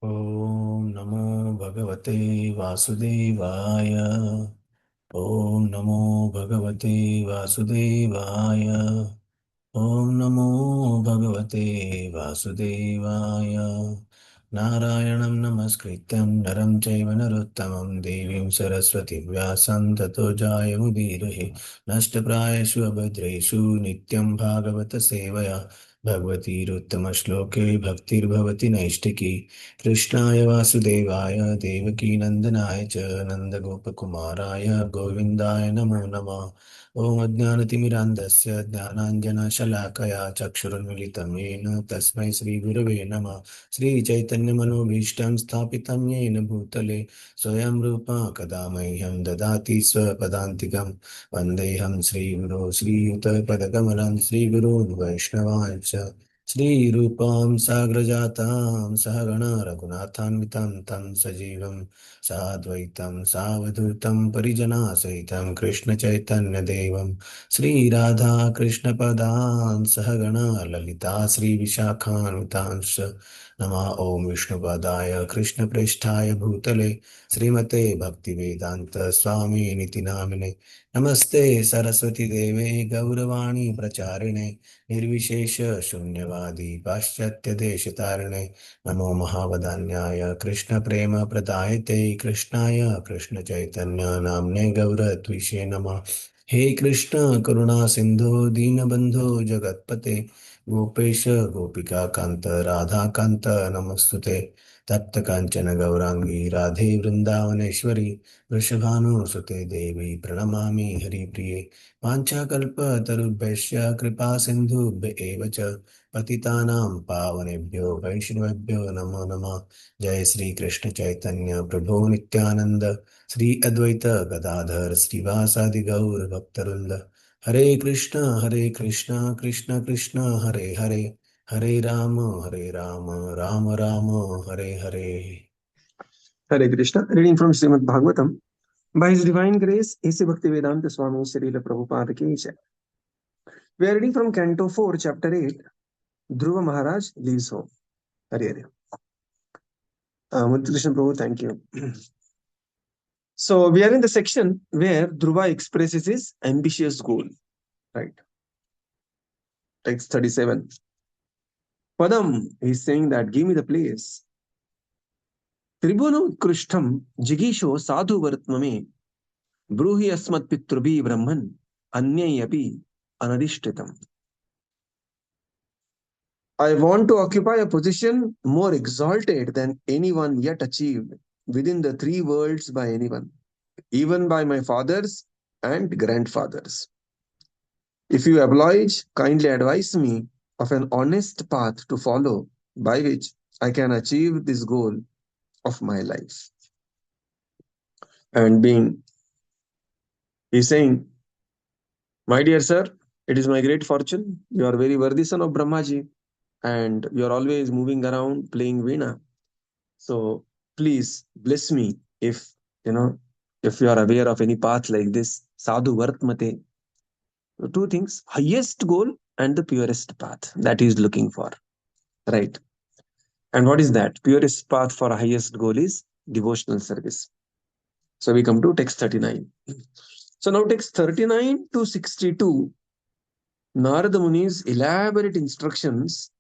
ॐ नमो भगवते वासुदेवाय। ॐ नमो भगवते वासुदेवाय। ॐ नमो भगवते वासुदेवाय। नारायणं नमस्कृत्यं नरं चैव नरोत्तमं देवीं सरस्वतीं व्यासं ततो जायमुदीरये। नष्टप्रायेषु अभद्रेषु नित्यं भागवत सेवया भगवतीरुत्तमश्लोके भक्तिर्भवति नैष्टिकी। कृष्णाय वासुदेवाय देवकीनन्दनाय च नन्दगोपकुमाराय गोविन्दाय नमो नमः। ॐ अज्ञानतिमिरान्धस्य ज्ञानाञ्जनशलाकया चक्षुरुन्मिलितं येन तस्मै श्रीगुरवे नमः। श्रीचैतन्यमनोभीष्टं स्थापितं येन भूतले स्वयं रूपा कदा मह्यं ददाति स्वपदान्तिकं। वन्देऽहं श्रीगुरो श्रीयुतपदकमलं श्रीगुरून् वैष्णवांश्च श्रीरूपां साग्रजातां सहगण रघुनाथान्वितं तं सजीवं साद्वैतं सावधूतं परिजनासहितं कृष्णचैतन्यदेवं श्रीराधा कृष्णपदान् सहगण ललिता श्रीविशाखान्वितांश्च नमः। ॐ विष्णुपदाय कृष्णप्रेष्ठाय भूतले श्रीमते भक्तिवेदान्त स्वामिनिति नामिने। नमस्ते सरस्वती देवे गौरवाणी प्रचारिणे निर्विशेष शून्यवादी पाश्चात्य देशतारिणे। नमो महावदान्याय कृष्ण प्रेम प्रदायते कृष्णाय कृष्ण चैतन्य नामने गौरद्विषे नमः। हे कृष्ण करुणा सिंधु दीनबंधु जगतपते गोपेश गोपिका कांत राधा कांत नमस्तुते। तप्त कांचन गौरांगी राधे वृंदावनेश्वरी वृषभानुसुते देवी प्रणमामि हरिप्रिये। वाञ्छाकल्पतरुभ्यश्च कृपा सिन्धुभ्य एव च पतितानां पावनेभ्यो वैष्णवेभ्यो नमो नमः। जय श्री कृष्ण चैतन्य प्रभु नित्यानंद श्री अद्वैत गदाधर श्रीवासादि गौर भक्तवृंद। हरे Krishna Krishna Krishna Hare Hare Hare Ram Ram Ram Hare Hare. Hare Krishna. Reading from Śrīmad Bhāgavatam. By His divine grace, A.C. Bhaktivedanta Swami Srila Prabhupada ki jai. We are reading from Canto 4, Chapter 8. Dhruva Mahārāja leaves home. Hare Hare. Murti Krishna Prabhu, thank you. So we are in the section where Dhruva expresses his ambitious goal. Right. Text 37. Padam, he's saying that give me the place. Tribunam Krishtam Jigisho Sadhu Vartmame Bruhi Asmat Pitrubhi Brahman Anyayapi Anadishtitam. I want to occupy a position more exalted than anyone yet achieved within the three worlds by anyone, even by my fathers and grandfathers. If you oblige, kindly advise me of an honest path to follow by which I can achieve this goal of my life. And he's saying, my dear sir, it is my great fortune. You are very worthy son of Brahmaji, and you are always moving around playing Veena. So please bless me if if you are aware of any path like this. Sadhu Vartmate. Two things: highest goal and the purest path that he is looking for. Right. And what is that? Purest path for highest goal is devotional service. So we come to text 39. So now text 39 to 62, Narada Muni's elaborate instructions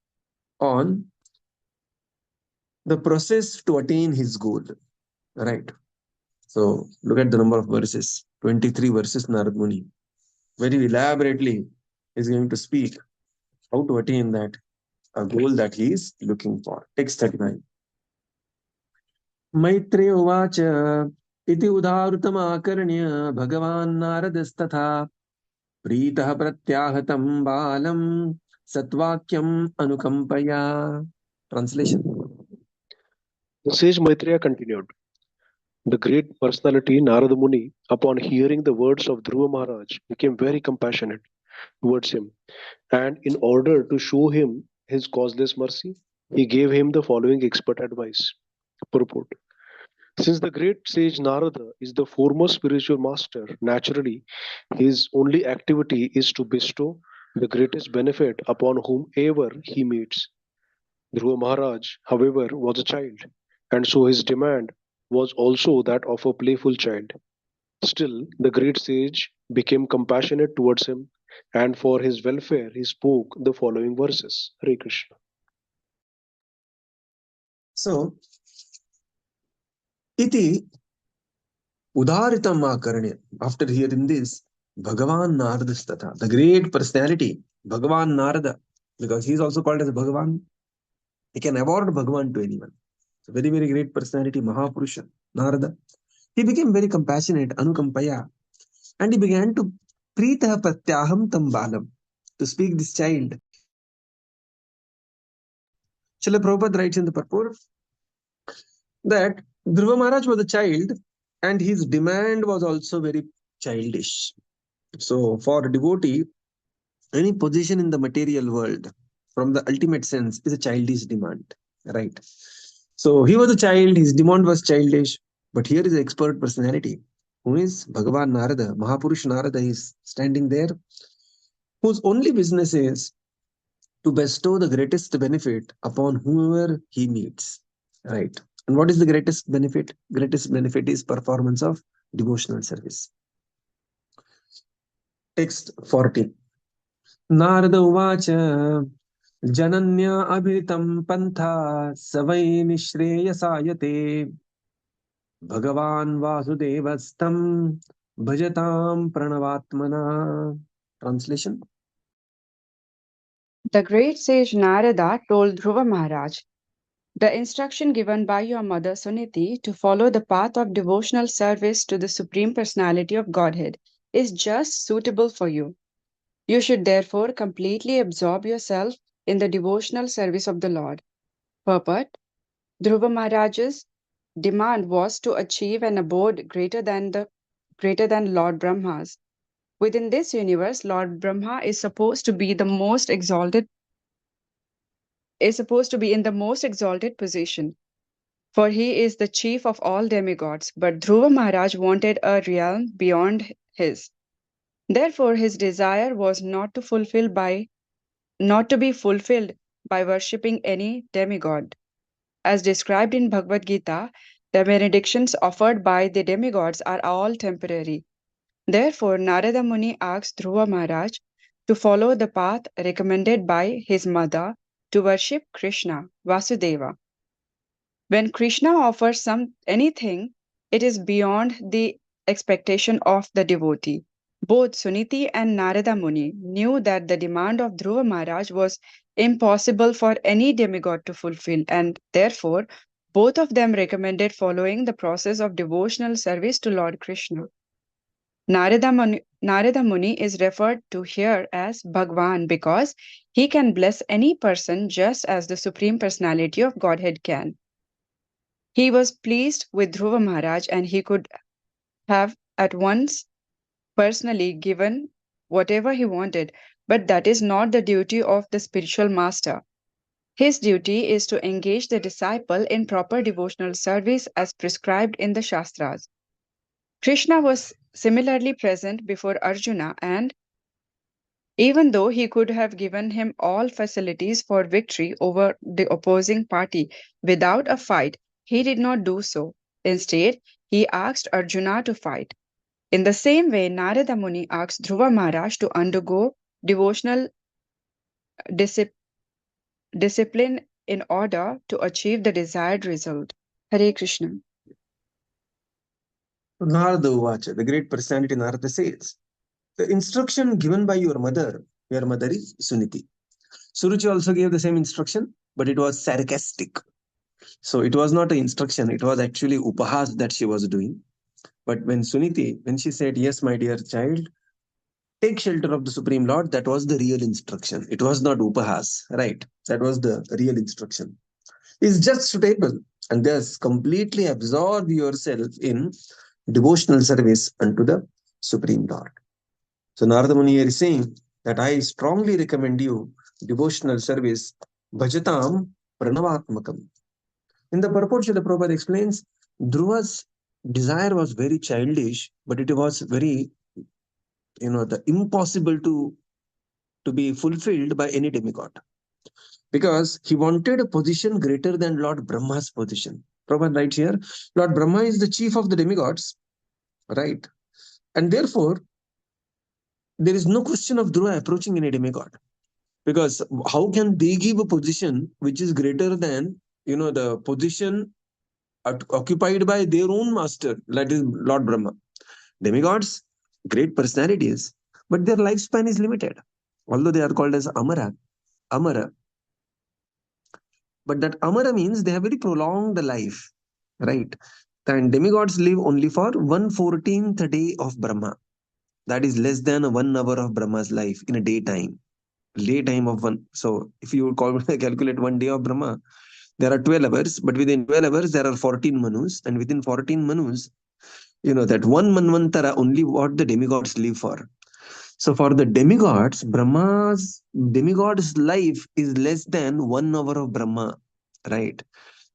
on the process to attain his goal. Right. So look at the number of verses. 23 verses Narada Muni. Very elaborately is going to speak how to attain that goal that he is looking for. Text 39. Maitre uvacha iti udharutamakarnya bhagavan naradasthatha प्रीतः प्रत्याहतं बालं सत्वाक्यम अनुकंपया. Translation. The sage Maitreya continued. The great personality Narada Muni, upon hearing the words of Dhruva Mahārāja, became very compassionate towards him, and in order to show him his causeless mercy, he gave him the following expert advice. Purport. Since the great sage Narada is the foremost spiritual master, naturally, his only activity is to bestow the greatest benefit upon whomever he meets. Dhruva Maharaj, however, was a child. and so his demand was also that of a playful child. Still, the great sage became compassionate towards him, and for his welfare he spoke the following verses. Hare Krishna. So, iti udaritam akaranya. After hearing this, Bhagavan Naradastatha, the great personality, Bhagavan Narada, because he is also called as Bhagavan. He can award Bhagavan to anyone. It's a very, very great personality, Mahapurusha, Narada. He became very compassionate, Anukampaya, and he began to Preetah Pratyaham Tam Balam, to speak this child. Srila Prabhupada writes in the purport that Dhruva Maharaj was a child and his demand was also very childish. So, for a devotee, any position in the material world, from the ultimate sense, is a childish demand, right? So, he was a child, his demand was childish, but here is an expert personality, who is Bhagavan Narada, Mahapurush Narada is standing there, whose only business is to bestow the greatest benefit upon whoever he meets, right? And what is the greatest benefit? Greatest benefit is performance of devotional service. Text 14. Narada uvacha jananya abhitam pantha savai nishreyasayate Bhagavan vasudevastam bhajatam pranavatmana. Translation. The great sage Narada told Dhruva Maharaj, the instruction given by your mother Sunīti to follow the path of devotional service to the Supreme Personality of Godhead is just suitable for you. You should therefore completely absorb yourself in the devotional service of the Lord. Purport: Dhruva Maharaj's demand was to achieve an abode greater than Lord Brahma's. Within this universe, Lord Brahma is supposed to be in the most exalted position, for he is the chief of all demigods. But Dhruva Maharaj wanted a realm beyond his. Therefore, his desire was not to be fulfilled by worshipping any demigod. As described in Bhagavad Gita, the benedictions offered by the demigods are all temporary. Therefore, Narada Muni asked Dhruva Maharaj to follow the path recommended by his mother, to worship Krishna, Vasudeva. When Krishna offers anything, it is beyond the expectation of the devotee. Both Sunīti and Narada Muni knew that the demand of Dhruva Maharaj was impossible for any demigod to fulfill, and therefore both of them recommended following the process of devotional service to Lord Krishna. Narada Muni is referred to here as Bhagwan because he can bless any person just as the Supreme Personality of Godhead can. He was pleased with Dhruva Maharaj and he could have at once personally given whatever he wanted, but that is not the duty of the spiritual master. His duty is to engage the disciple in proper devotional service as prescribed in the Shastras. Krishna was similarly present before Arjuna, and even though he could have given him all facilities for victory over the opposing party without a fight, he did not do so. Instead, he asked Arjuna to fight. In the same way, Narada Muni asked Dhruva Maharaj to undergo devotional discipline in order to achieve the desired result. Hare Krishna. Narada uvacha, the great personality Narada says, the instruction given by your mother is Sunīti. Suruci also gave the same instruction, but it was sarcastic. So it was not an instruction, it was actually upahas that she was doing. But when Sunīti, when she said, yes, my dear child, take shelter of the Supreme Lord, that was the real instruction. It was not upahas, right? That was the real instruction. It's just suitable, and thus completely absorb yourself in devotional service unto the Supreme Lord. So Narada Muni is saying that I strongly recommend you devotional service, bhajatam pranavatmakam. In the purport, Srila Prabhupada explains, Dhruva's desire was very childish, but it was very, impossible to be fulfilled by any demigod. Because he wanted a position greater than Lord Brahma's position. Prabhupada writes here, Lord Brahma is the chief of the demigods, right? And therefore, there is no question of Dhruva approaching any demigod. Because how can they give a position which is greater than, the position occupied by their own master, that is Lord Brahma. Demigods, great personalities, but their lifespan is limited. Although they are called as Amara. But that Amara means they have very prolonged life, right? And demigods live only for 1/14th day of Brahma. That is less than 1 hour of Brahma's life in a daytime. Daytime of one. So if you calculate 1 day of Brahma, there are 12 hours, but within 12 hours, there are 14 manus. And within 14 manus, that one manvantara only what the demigods live for. So for the demigods, demigod's life is less than 1 hour of Brahma, right?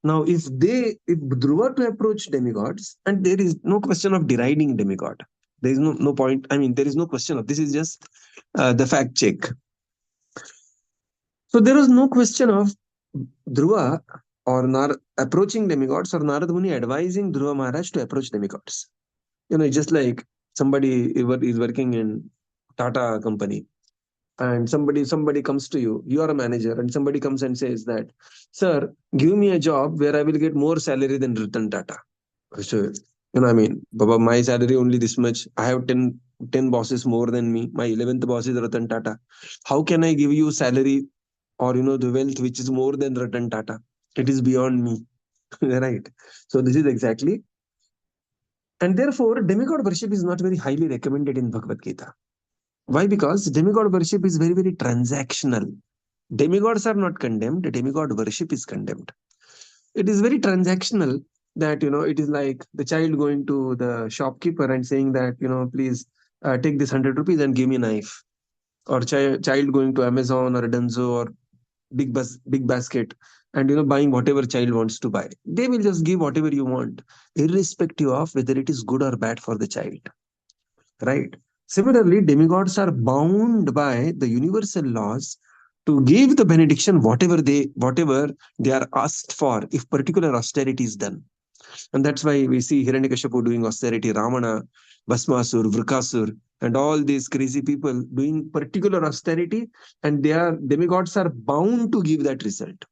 Now, if Dhruva to approach demigods, and there is no question of deriding demigod, there is no point. I mean, there is no question of this is just the fact check. So there is no question of Dhruva or approaching demigods or Narada Muni advising Dhruva Maharaj to approach demigods. Just like somebody is working in Tata company and somebody comes to you, you are a manager, and somebody comes and says that, sir, give me a job where I will get more salary than Ratan Tata. So, Baba, my salary only this much. I have 10 bosses more than me. My 11th boss is Ratan Tata. How can I give you salary or, the wealth which is more than Ratan Tata? It is beyond me. Right. So this is exactly. And therefore, demigod worship is not very highly recommended in Bhagavad Gita. Why? Because demigod worship is very, very transactional. Demigods are not condemned. Demigod worship is condemned. It is very transactional that, it is like the child going to the shopkeeper and saying that, please take this 100 rupees and give me a knife. Or child going to Amazon or Dunzo or big basket and, buying whatever child wants to buy. They will just give whatever you want, irrespective of whether it is good or bad for the child. Right? Similarly, demigods are bound by the universal laws to give the benediction whatever they are asked for if particular austerity is done. And that's why we see Hiranyakashipu doing austerity, Ravana, Bhasmasur, Vrikasur, and all these crazy people doing particular austerity, and demigods are bound to give that result.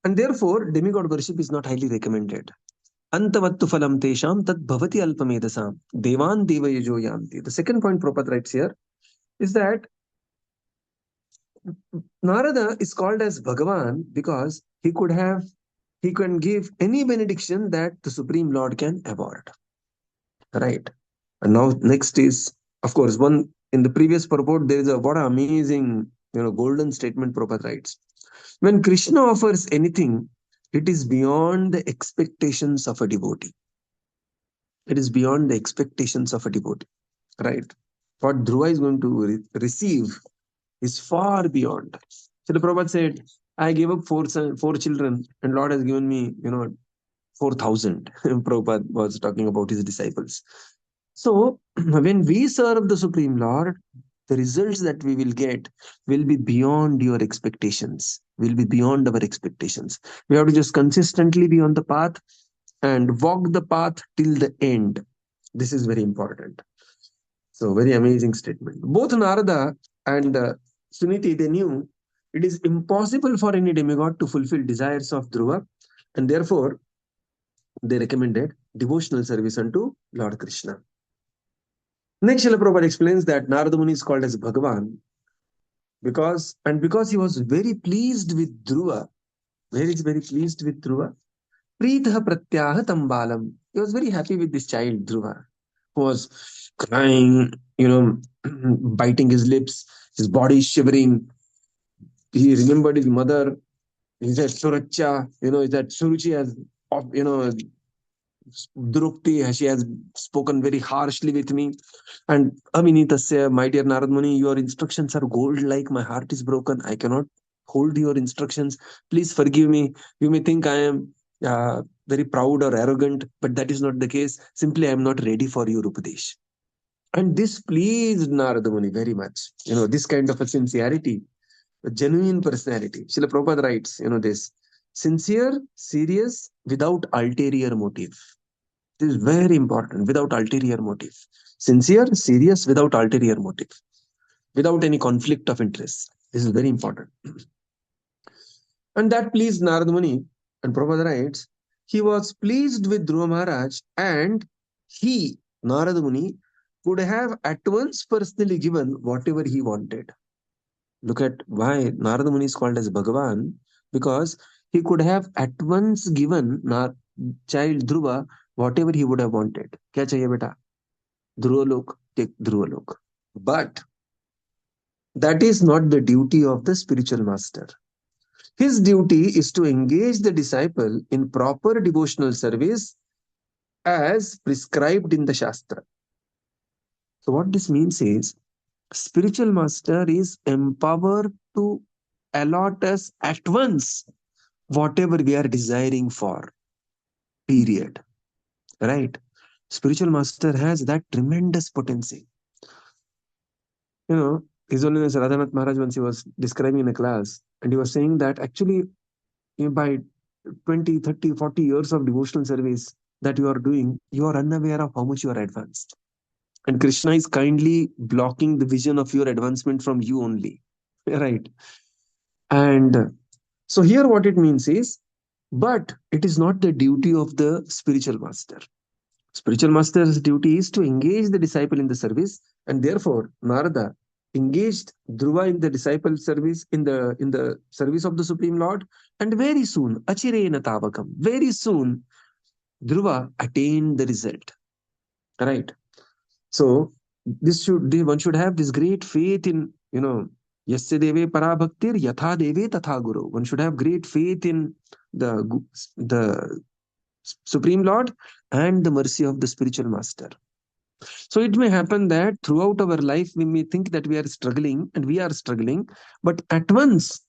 And therefore, demigod worship is not highly recommended. Antavattu phalam tesham tad bhavati alpamedasam devan devayajo yanti. The second point Prabhupada writes here is that Narada is called as Bhagavan because he can give any benediction that the Supreme Lord can award. Right. And now next is, of course, one in the previous purport, there is what an amazing, golden statement Prabhupada writes. When Krishna offers anything, it is beyond the expectations of a devotee. It is beyond the expectations of a devotee. Right. What Dhruva is going to receive is far beyond. So the Prabhupada said, I gave up four children and Lord has given me, 4,000. Prabhupada was talking about his disciples. So when we serve the Supreme Lord, the results that we will get will be beyond your expectations, will be beyond our expectations. We have to just consistently be on the path and walk the path till the end. This is very important. So very amazing statement. Both Narada and Sunīti, they knew it is impossible for any demigod to fulfill desires of Dhruva, and therefore they recommended devotional service unto Lord Krishna. Next, Srila Prabhupada explains that Narada Muni is called as Bhagavan because he was very pleased with Dhruva. Very pleased with Dhruva. Preetha pratyaha tambalam. He was very happy with this child, Dhruva, who was crying, biting his lips, his body shivering. He remembered his mother. He said, Suracha, that Suruci has, Drupti, she has spoken very harshly with me. And Avinitasya, my dear Narad Muni, your instructions are gold like my heart is broken. I cannot hold your instructions. Please forgive me. You may think I am very proud or arrogant, but that is not the case. Simply, I am not ready for your Upadesh. And this pleased Narada Muni very much. This kind of a sincerity, a genuine personality. Srila Prabhupada writes, this. Sincere, serious, without ulterior motive. This is very important, without ulterior motive. Sincere, serious, without ulterior motive, without any conflict of interest. This is very important. And that pleased Narada Muni. And Prabhupada writes, he was pleased with Dhruva Maharaj, and he, Narada Muni, could have at once personally given whatever he wanted. Look at why Narada Muni is called as Bhagavan, because he could have at once given child Dhruva whatever he would have wanted. Kya chahiye beta? Dhruva lok, take Dhruva lok. But that is not the duty of the spiritual master. His duty is to engage the disciple in proper devotional service as prescribed in the Shastra. So what this means is, spiritual master is empowered to allot us at once whatever we are desiring for. Period. Right? Spiritual master has that tremendous potency. You know, His Holiness Radhanath Maharaj, once he was describing in a class, and he was saying that actually by 20, 30, 40 years of devotional service that you are doing, you are unaware of how much you are advanced. And Krishna is kindly blocking the vision of your advancement from you only. Right? And so here what it means is, but it is not the duty of the spiritual master. Spiritual master's duty is to engage the disciple in the service, and therefore Narada engaged Dhruva in the disciple service, in the service of the Supreme Lord, and very soon, achirena tavakam, very soon, Dhruva attained the result. Right? So one should have this great faith in, yasya deve para bhaktir yatha deve tatha guru. One should have great faith in the Supreme Lord and the mercy of the spiritual master. So it may happen that throughout our life we may think that we are struggling, and we are struggling, but at once,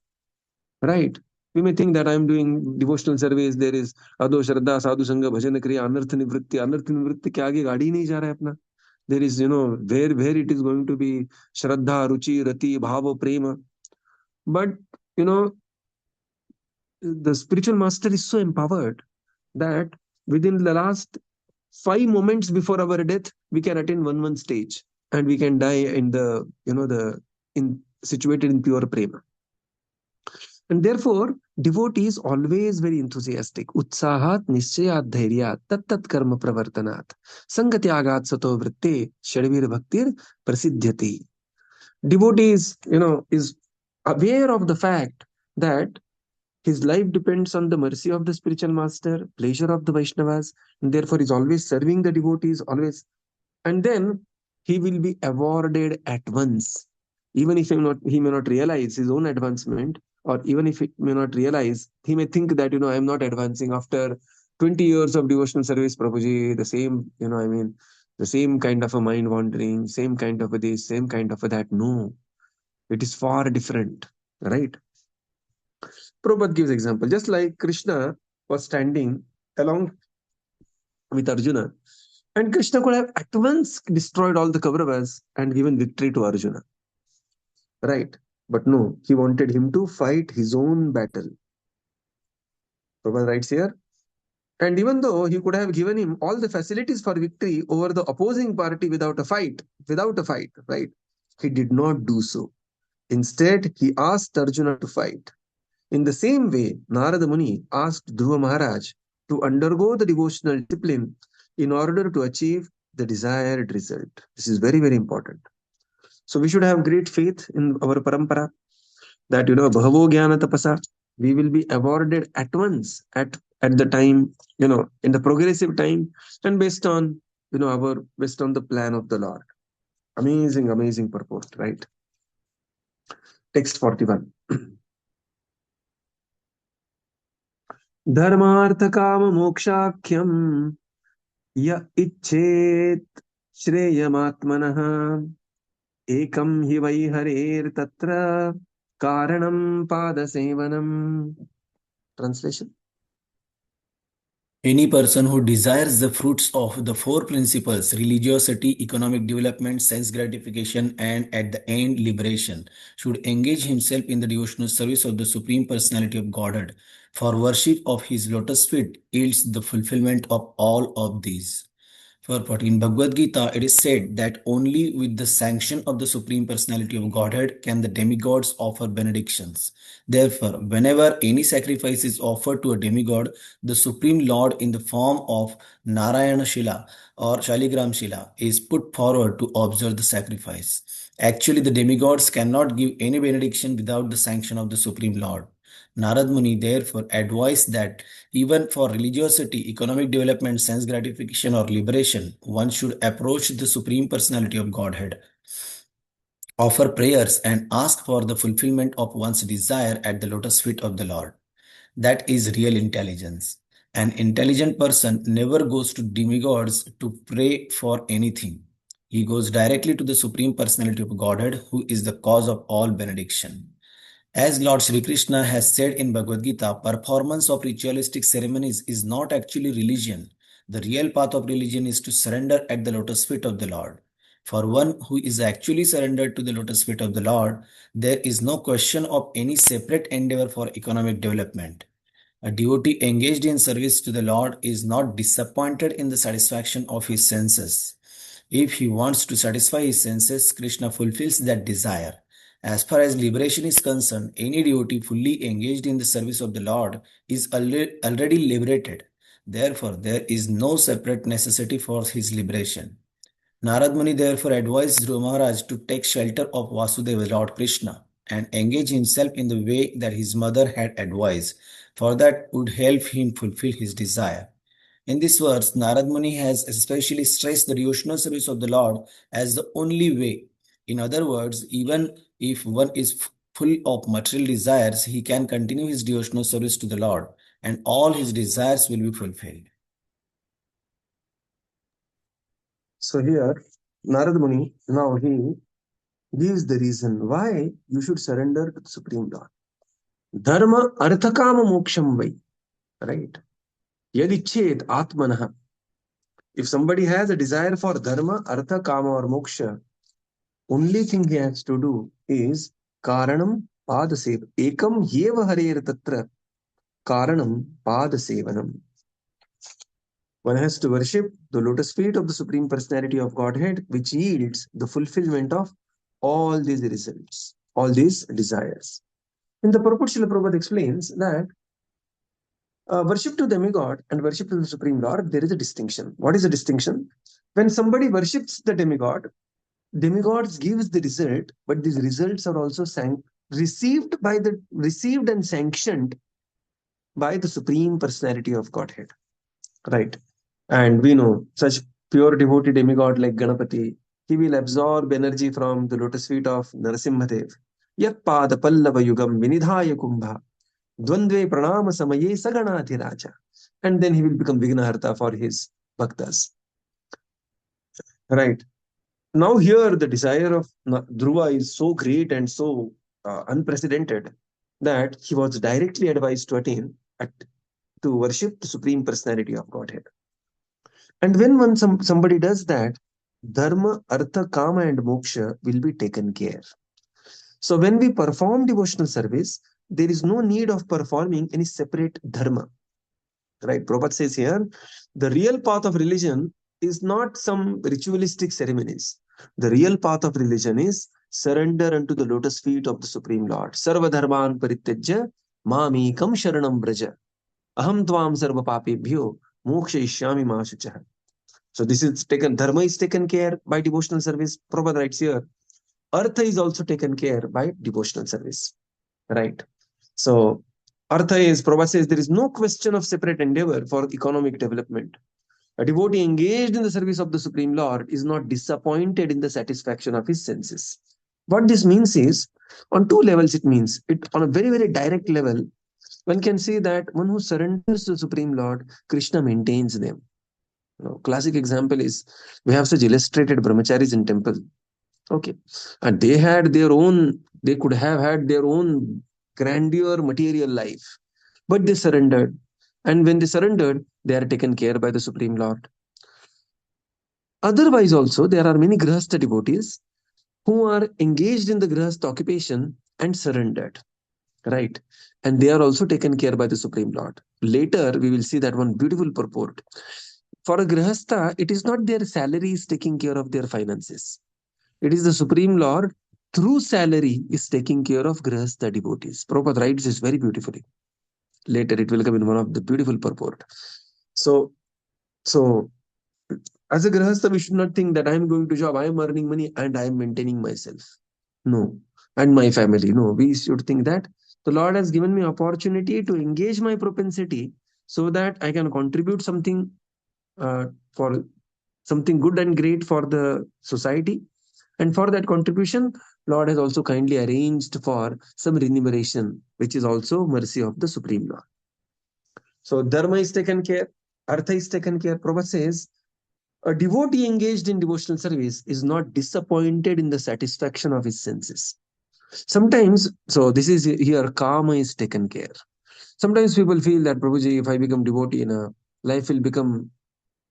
right, we may think that I am doing devotional service, there is Ado Shraddha, Sadhu Sangha, Bhajan Kriya, Anartha Nivritti ke aage gaadi nahi ja raha hai apna. There is, where it is going to be Shraddha, Ruchi, Rati, Bhava, Prema. But, the spiritual master is so empowered that within the last 5 moments before our death, we can attain one stage, and we can die in situated in pure prema. And therefore, devotee is always very enthusiastic. Utsahat nischayat dhairyat tat karma pravartanat sangatyagat sato vritte shadvir bhaktir prasidhyati. Devotee is aware of the fact that his life depends on the mercy of the spiritual master, pleasure of the Vaishnavas, and therefore is always serving the devotees, always. And then he will be awarded at once. Even if he may not realize his own advancement, or even if he may not realize, he may think that, I am not advancing after 20 years of devotional service, Prabhuji, the same, the same kind of a mind wandering, same kind of a this, same kind of a that. No, it is far different, right? Prabhupada gives example. Just like Krishna was standing along with Arjuna, and Krishna could have at once destroyed all the Kauravas and given victory to Arjuna. Right? But no, he wanted him to fight his own battle. Prabhupada writes here. And even though he could have given him all the facilities for victory over the opposing party without a fight, right? He did not do so. Instead, he asked Arjuna to fight. In the same way, Narada Muni asked Dhruva Mahārāja to undergo the devotional discipline in order to achieve the desired result. This is very, very important. So we should have great faith in our parampara that, bhavo jnana tapasa, we will be awarded at once, at the time, in the progressive time, and based on, based on the plan of the Lord. Amazing, amazing purport, right? Text 41. Dharmartha kama mokshakyam ya icchet shreyamatmanaha ekam hi vai harer tatra karanam padasevanam. Translation. Any person who desires the fruits of the 4 principles, religiosity, economic development, sense gratification, and at the end, liberation, should engage himself in the devotional service of the Supreme Personality of Godhead. For worship of his lotus feet yields the fulfillment of all of these. But in Bhagavad Gita, it is said that only with the sanction of the Supreme Personality of Godhead can the demigods offer benedictions. Therefore, whenever any sacrifice is offered to a demigod, the Supreme Lord in the form of Narayana Shila or Shaligram Shila is put forward to observe the sacrifice. Actually, the demigods cannot give any benediction without the sanction of the Supreme Lord. Narad Muni therefore advised that even for religiosity, economic development, sense gratification, or liberation, one should approach the Supreme Personality of Godhead, offer prayers, and ask for the fulfillment of one's desire at the lotus feet of the Lord. That is real intelligence. An intelligent person never goes to demigods to pray for anything. He goes directly to the Supreme Personality of Godhead, who is the cause of all benediction. As Lord Sri Krishna has said in Bhagavad Gita, performance of ritualistic ceremonies is not actually religion. The real path of religion is to surrender at the lotus feet of the Lord. For one who is actually surrendered to the lotus feet of the Lord, there is no question of any separate endeavor for economic development. A devotee engaged in service to the Lord is not disappointed in the satisfaction of his senses. If he wants to satisfy his senses, Krishna fulfills that desire. As far as liberation is concerned, any devotee fully engaged in the service of the Lord is already liberated. Therefore, there is no separate necessity for his liberation. Narad Muni therefore advised Dhruva Mahārāja to take shelter of Vasudeva, Lord Krishna, and engage himself in the way that his mother had advised, for that would help him fulfill his desire. In this verse, Narad Muni has especially stressed the devotional service of the Lord as the only way. In other words, even if one is full of material desires, he can continue his devotional service to the Lord, and all his desires will be fulfilled. So here, Narad Muni, now he gives the reason why you should surrender to the Supreme Lord. Dharma arthakama moksham vai. Right? Yadichet atmanaha. If somebody has a desire for dharma, artha, kama or moksha, only thing he has to do is karanam padasev. Ekam yeva harer tatra karanam padasevanam. One has to worship the lotus feet of the Supreme Personality of Godhead, which yields the fulfillment of all these results, all these desires. In the purport, Srila Prabhupada explains that worship to demigod and worship to the Supreme Lord, there is a distinction. What is the distinction? When somebody worships the demigod, demigods gives the result, but these results are also received and sanctioned by the Supreme Personality of Godhead. Right. And we know such pure devotee demigod like Ganapati, he will absorb energy from the lotus feet of Narasimhadev. Yat pada pallava yugam vinidhaya kumbha dvandve pranama samaye saganati raja. And then he will become Vignaharta for his bhaktas. Right. Now here the desire of Dhruva is so great and so unprecedented that he was directly advised to attain to worship the Supreme Personality of Godhead. And when somebody does that, dharma, artha, kama and moksha will be taken care. So when we perform devotional service, there is no need of performing any separate dharma. Right? Prabhupada says here, the real path of religion is not some ritualistic ceremonies. The real path of religion is surrender unto the lotus feet of the Supreme Lord. Sarva dharman parityajya mamekam sharanam braja. Aham tvam sarva papebhyo moksha ishyami mahashuchah. So this is taken, dharma is taken care by devotional service. Prabhupada writes here, artha is also taken care by devotional service. Right? So artha is, Prabhupada says, there is no question of separate endeavor for economic development. A devotee engaged in the service of the Supreme Lord is not disappointed in the satisfaction of his senses. What this means is, on two levels it means, on a very, very direct level, one can say that one who surrenders to the Supreme Lord, Krishna maintains them. Classic example is, we have such illustrated brahmacharis in temple. Okay. And they could have had their own grandeur material life, but they surrendered. And when they surrendered, they are taken care by the Supreme Lord. Otherwise also, there are many grihastha devotees who are engaged in the grihastha occupation and surrendered. right? And they are also taken care by the Supreme Lord. Later, we will see that one beautiful purport. For a Grihastha, it is not their salaries taking care of their finances. It is the Supreme Lord through salary is taking care of Grihastha devotees. Prabhupada writes this very beautifully. Later, it will come in one of the beautiful purport. So as a Grihastha, we should not think that I am going to job, I am earning money and I am maintaining myself. No. And my family. No. We should think that the Lord has given me opportunity to engage my propensity so that I can contribute something for something good and great for the society. And for that contribution, Lord has also kindly arranged for some remuneration, which is also mercy of the Supreme Lord. So dharma is taken care, artha is taken care. Prabhupada says, a devotee engaged in devotional service is not disappointed in the satisfaction of his senses. Sometimes, so this is here, karma is taken care. Sometimes people feel that, Prabhuji, if I become devotee, life will become,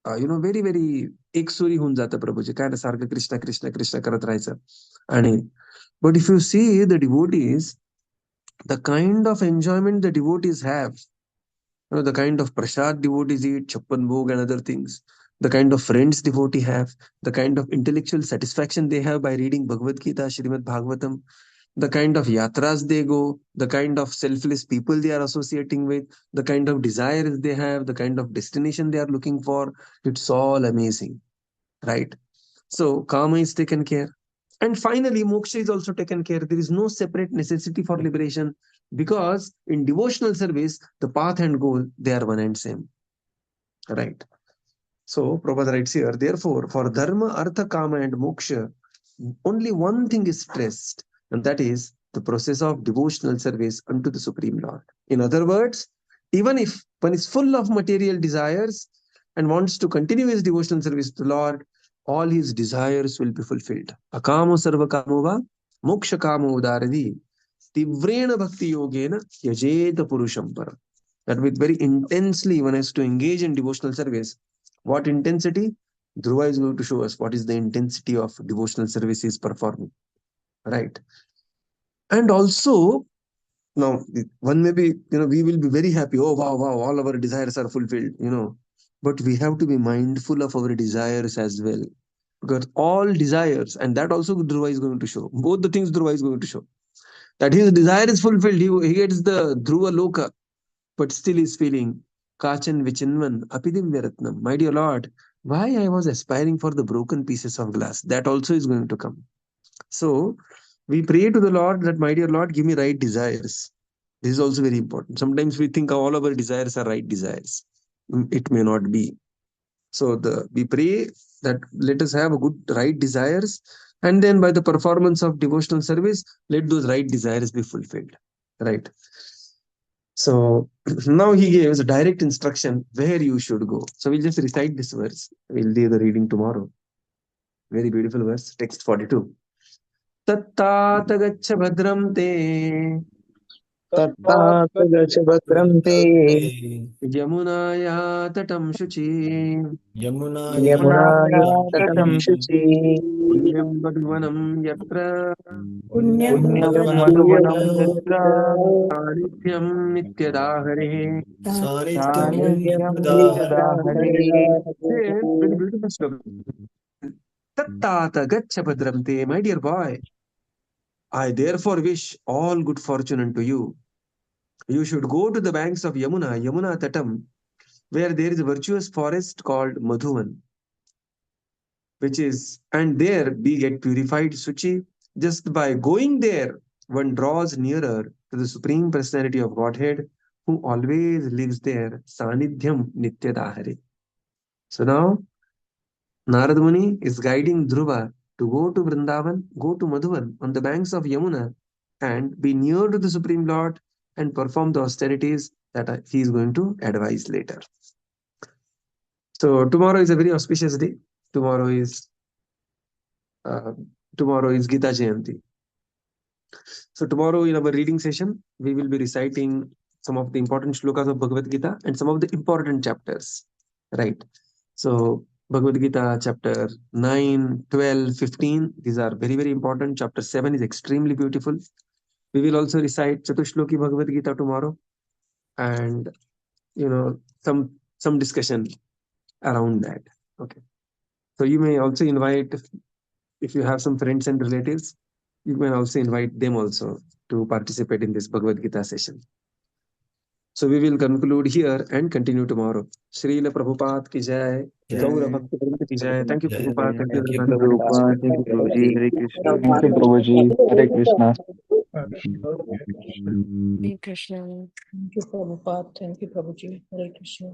very, very एकसुरी होऊन जातं प्रभूजी. काय ना सारखं कृष्ण कृष्ण कृष्ण करत राहायचं. आणि but if you see the devotees, the kind of enjoyment the devotees have, the kind of prasad devotees eat, chappan bhog and other things, the kind of friends devotee have, the kind of intellectual satisfaction they have by reading Bhagavad Gita, Śrīmad Bhāgavatam, the kind of yatras they go, the kind of selfless people they are associating with, the kind of desires they have, the kind of destination they are looking for, it's all amazing, right? So karma is taken care. And finally, moksha is also taken care. There is no separate necessity for liberation because in devotional service, the path and goal, they are one and same. Right. So Prabhupada writes here, therefore, for dharma, artha, kama and moksha, only one thing is stressed, and that is the process of devotional service unto the Supreme Lord. In other words, even if one is full of material desires and wants to continue his devotional service to the Lord, all his desires will be fulfilled. Akamo sarva kamo va moksha kamo udaradi tivrena bhakti yogena yajeta purusham param. That with very intensely one has to engage in devotional service. What intensity? Dhruva is going to show us what is the intensity of devotional service he is performing. Right. And also, now one may be, we will be very happy. Oh, wow, wow, all our desires are fulfilled, But we have to be mindful of our desires as well. Because all desires, and that also Dhruva is going to show. Both the things Dhruva is going to show. That his desire is fulfilled. He gets the Dhruva Loka, but still is feeling Kachan Vichinvan Apidim Veratnam. My dear Lord, why I was aspiring for the broken pieces of glass? That also is going to come. So we pray to the Lord that, my dear Lord, give me right desires. This is also very important. Sometimes we think all our desires are right desires. It may not be. So we pray that let us have a good right desires, and then by the performance of devotional service, let those right desires be fulfilled. Right. So now he gives a direct instruction where you should go. So we'll just recite this verse. We'll do the reading tomorrow. Very beautiful verse, text 42. Tattat gaccha bhadram te तत्तात् गच्छ भद्रं ते yamunaya tatam shuchi यमुनाया तटं शुचि punyam badvanam yatra पुण्यं पुण्यं मधुवनं मधुवनं यत्र सानिध्यam nityada hare. सानिध्यं सान्निध्यं यदा नित्यदा हरे. Very beautiful slogan. Tattata gaccha bhadram te, my dear boy, I therefore wish all good fortune unto you. You should go to the banks of Yamuna Tatam, where there is a virtuous forest called Madhuvan, and there we get purified Suchi. Just by going there, one draws nearer to the Supreme Personality of Godhead, who always lives there, Sanidhyam Nityadahare. So now, Narad Muni is guiding Dhruva to go to Vrindavan, go to Madhuvan on the banks of Yamuna, and be near to the Supreme Lord and perform the austerities that he is going to advise later. So tomorrow is a very auspicious day. Tomorrow is Gita Jayanti. So tomorrow in our reading session, we will be reciting some of the important shlokas of Bhagavad Gita and some of the important chapters. Right. So Bhagavad Gita chapter 9, 12, 15, these are very, very important. Chapter 7 is extremely beautiful. We will also recite Chatushloki Bhagavad Gita tomorrow, and some discussion around that. Okay. So you may also invite, if you have some friends and relatives, you can also invite them also to participate in this Bhagavad Gita session. So we will conclude here and continue tomorrow. Srila Prabhupada ki jai. Gaura Bhakti Vrinda ki jai. Thank you, Jai Prabhupada. Thank you, Thank you, everyone. Hare Krishna. Prabhupada. Thank you, Prabhuji. Hare Krishna. Thank you, Prabhuji. Hare Krishna. Hare Krishna. Thank you, Prabhupada. Thank you, Prabhuji. Hare Krishna.